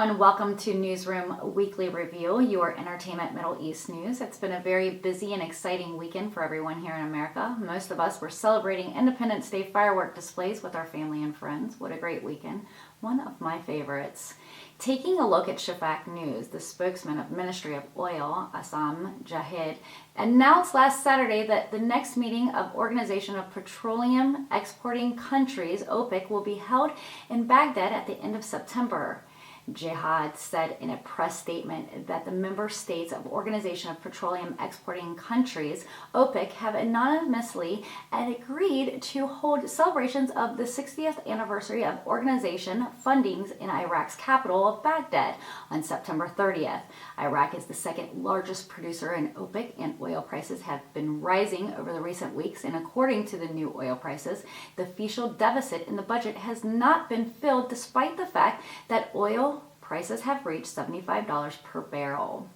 everyone, welcome to Newsroom Weekly Review, your entertainment Middle East news. It's been a very busy and exciting weekend for everyone here in America. Most of us were celebrating Independence Day firework displays with our family and friends. What a great weekend. One of my favorites. Taking a look at Shafak News, the spokesman of Ministry of Oil, Assam Jahid, announced last Saturday that the next meeting of Organization of Petroleum Exporting Countries, OPEC, will be held in Baghdad at the end of September. Jihad said in a press statement that the member states of Organization of Petroleum Exporting Countries, OPEC, have anonymously agreed to hold celebrations of the 60th anniversary of organization fundings in Iraq's capital of Baghdad on September 30th. Iraq is the second largest producer in OPEC, and oil prices have been rising over the recent weeks, and according to the new oil prices, the fiscal deficit in the budget has not been filled despite the fact that oil prices have reached $75 per barrel.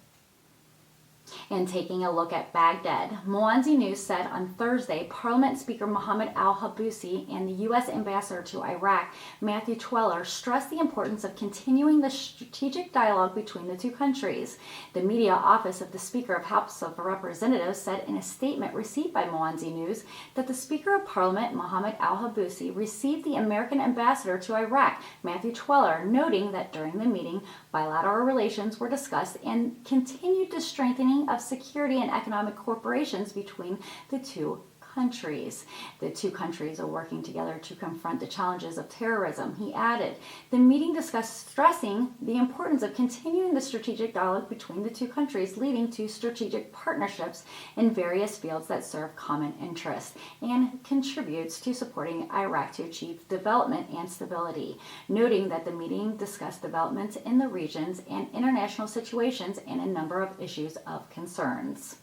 And taking a look at Baghdad, Mwanzi News said on Thursday, Parliament Speaker Mohammed al-Habousi and the U.S. Ambassador to Iraq, Matthew Chella, stressed the importance of continuing the strategic dialogue between the two countries. The media office of the Speaker of House of Representatives said in a statement received by Mwanzi News that the Speaker of Parliament, Mohammed al-Habousi, received the American Ambassador to Iraq, Matthew Chella, noting that during the meeting, bilateral relations were discussed and continued the strengthening of security and economic cooperations between the two countries. The two countries are working together to confront the challenges of terrorism, he added. The meeting discussed stressing the importance of continuing the strategic dialogue between the two countries, leading to strategic partnerships in various fields that serve common interests and contributes to supporting Iraq to achieve development and stability, noting that the meeting discussed developments in the regions and international situations and a number of issues of concerns.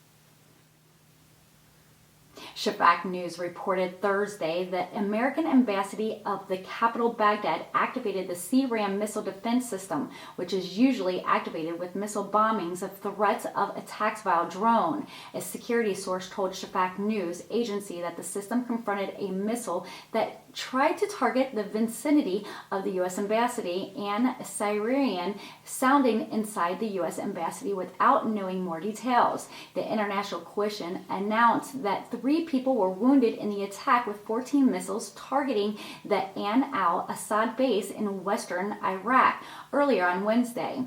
Shafak News reported Thursday that American Embassy of the capital Baghdad activated the C-RAM missile defense system, which is usually activated with missile bombings of threats of attacks by a drone. A security source told Shafak News agency that the system confronted a missile that tried to target the vicinity of the U.S. Embassy and siren sounding inside the U.S. Embassy without knowing more details. The international coalition announced that 3 people were wounded in the attack, with 14 missiles targeting the Ain al-Assad base in western Iraq earlier on Wednesday.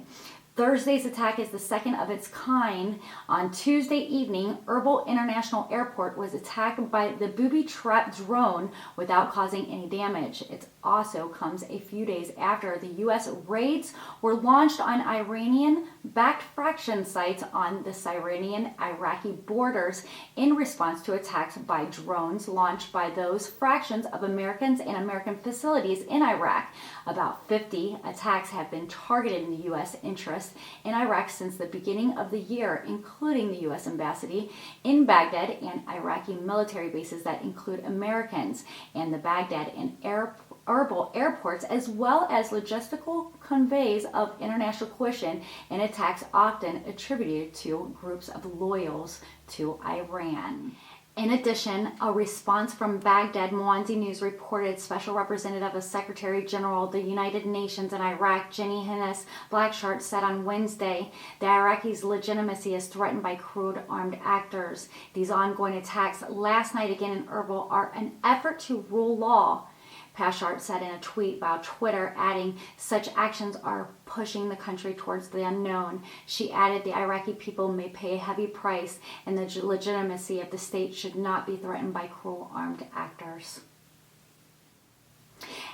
Thursday's attack is the second of its kind. On Tuesday evening, Ebil International Airport was attacked by the booby-trapped drone without causing any damage. It also comes a few days after the U.S. raids were launched on Iranian-backed fraction sites on the Syrian-Iraqi borders in response to attacks by drones launched by those fractions of Americans and American facilities in Iraq. About 50 attacks have been targeted in the U.S. interest in Iraq since the beginning of the year, including the U.S. Embassy in Baghdad and Iraqi military bases that include Americans, and the Baghdad and Ebil airports, as well as logistical conveys of international coalition and attacks often attributed to groups of loyals to Iran. In addition, a response from Baghdad, Mwanzi News reported Special Representative of Secretary General of the United Nations in Iraq, Jenny Hennes Blackshear, said on Wednesday the Iraqis' legitimacy is threatened by crude armed actors. These ongoing attacks last night again in Ebil are an effort to rule law. Blackshear said in a tweet via Twitter, adding, such actions are pushing the country towards the unknown. She added the Iraqi people may pay a heavy price, and the legitimacy of the state should not be threatened by cruel armed actors.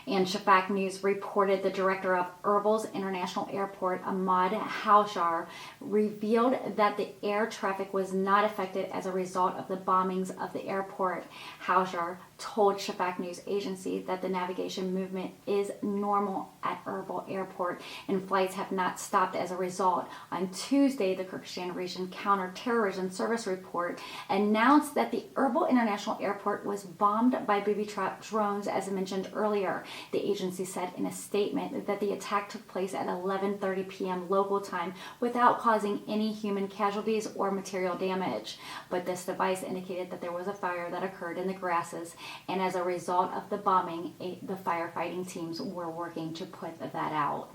And Shafak News reported the director of Erbil's International Airport, Ahmad Haushar, revealed that the air traffic was not affected as a result of the bombings of the airport. Haushar told Shafak News agency that the navigation movement is normal at Ebil Airport and flights have not stopped as a result. On Tuesday, the Kurdistan Region Counterterrorism Service report announced that the Ebil International Airport was bombed by booby-trapped drones, as mentioned earlier. The agency said in a statement that the attack took place at 11:30 p.m. local time without causing any human casualties or material damage. But this device indicated that there was a fire that occurred in the grasses, and as a result of the bombing, the firefighting teams were working to put that out.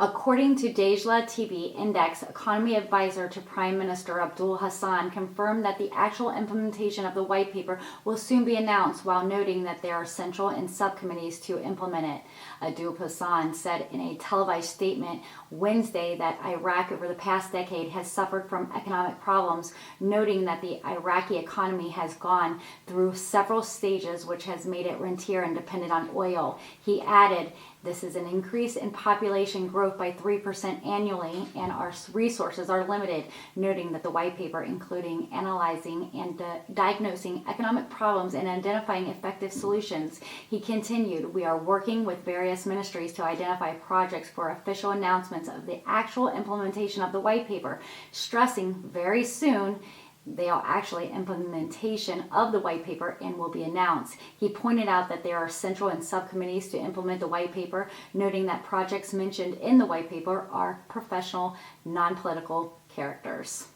According to Dejla TV Index, economy advisor to Prime Minister Abdul Hassan confirmed that the actual implementation of the white paper will soon be announced, while noting that there are central and subcommittees to implement it. Abdul Hassan said in a televised statement Wednesday that Iraq over the past decade has suffered from economic problems, noting that the Iraqi economy has gone through several stages which has made it rentier and dependent on oil. He added, "This is an increase in population growth by 3% annually, and our resources are limited," noting that the white paper, including analyzing and diagnosing economic problems and identifying effective solutions. He continued, "We are working with various ministries to identify projects for official announcements of the actual implementation of the white paper," stressing very soon they'll actually implementation of the white paper and will be announced. He pointed out that there are central and subcommittees to implement the white paper, noting that projects mentioned in the white paper are professional, non-political characters.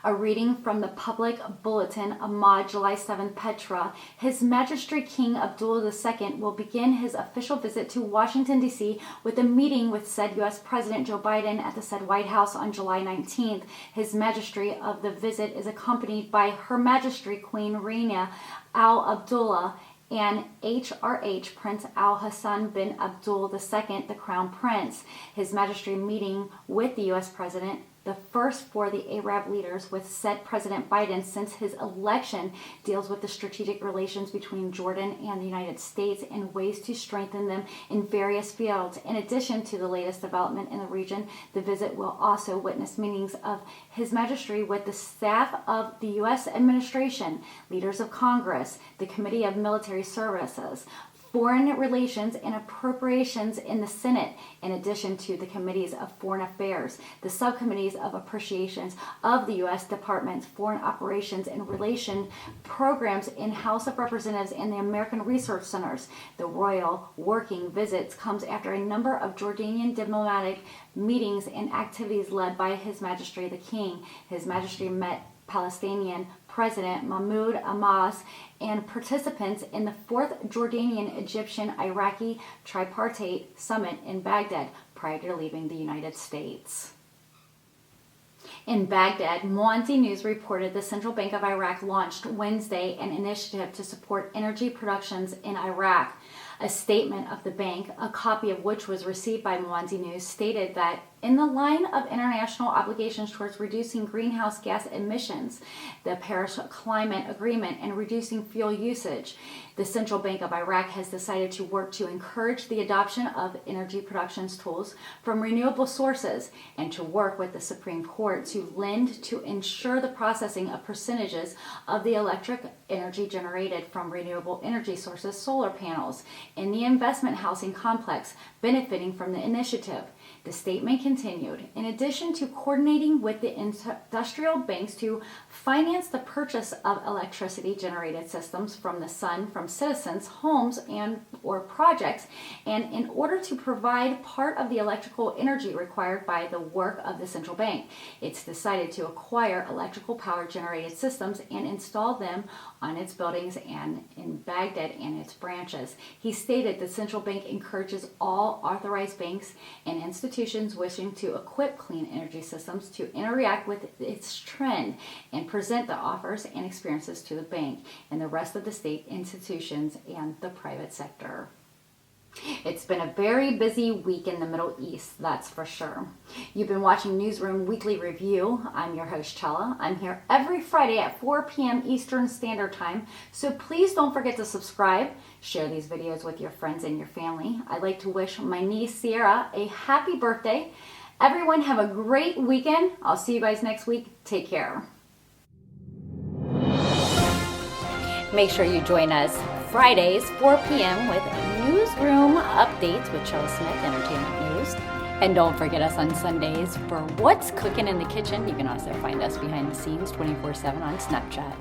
A reading from the Public Bulletin, Ahmad, July 7, Petra. His Majesty King Abdullah II will begin his official visit to Washington, D.C. with a meeting with said U.S. President Joe Biden at the said White House on July 19th. His Majesty of the visit is accompanied by Her Majesty Queen Rania Al Abdullah and HRH Prince Al Hassan bin Abdul II, the Crown Prince. His Majesty meeting with the U.S. President, the first for the Arab leaders with said President Biden since his election, deals with the strategic relations between Jordan and the United States and ways to strengthen them in various fields. In addition to the latest development in the region, the visit will also witness meetings of His Majesty with the staff of the U.S. administration, leaders of Congress, the Committee of Military Services, Foreign Relations and Appropriations in the Senate, in addition to the Committees of Foreign Affairs, the Subcommittees of Appreciations of the U.S. Department's Foreign Operations and Relation Programs in House of Representatives and the American Research Centers. The royal working visits comes after a number of Jordanian diplomatic meetings and activities led by His Majesty the King. His Majesty met Palestinian President Mahmoud Abbas and participants in the 4th Jordanian-Egyptian-Iraqi Tripartite Summit in Baghdad prior to leaving the United States. In Baghdad, Mwanzi News reported the Central Bank of Iraq launched Wednesday an initiative to support energy productions in Iraq. A statement of the bank, a copy of which was received by Mwanzi News, stated that in the line of international obligations towards reducing greenhouse gas emissions, the Paris Climate Agreement, and reducing fuel usage, the Central Bank of Iraq has decided to work to encourage the adoption of energy production tools from renewable sources and to work with the Supreme Court to lend to ensure the processing of percentages of the electric energy generated from renewable energy sources, solar panels, in the investment housing complex benefiting from the initiative. The statement continued, in addition to coordinating with the industrial banks to finance the purchase of electricity generated systems from the sun from citizens' homes and or projects, and in order to provide part of the electrical energy required by the work of the central bank, it's decided to acquire electrical power generated systems and install them on its buildings and in Baghdad and its branches. He stated the central bank encourages all authorized banks and institutions wishing to equip clean energy systems to interact with its trend and present the offers and experiences to the bank and the rest of the state institutions and the private sector. It's been a very busy week in the Middle East, that's for sure. You've been watching Newsroom Weekly Review. I'm your host, Chella. I'm here every Friday at 4 p.m. Eastern Standard Time, so please don't forget to subscribe, share these videos with your friends and your family. I'd like to wish my niece, Sierra, a happy birthday. Everyone have a great weekend. I'll see you guys next week. Take care. Make sure you join us Fridays, 4 p.m. with Newsroom Updates with Chella Smith, Entertainment News. And don't forget us on Sundays for What's Cooking in the Kitchen. You can also find us behind the scenes 24/7 on Snapchat.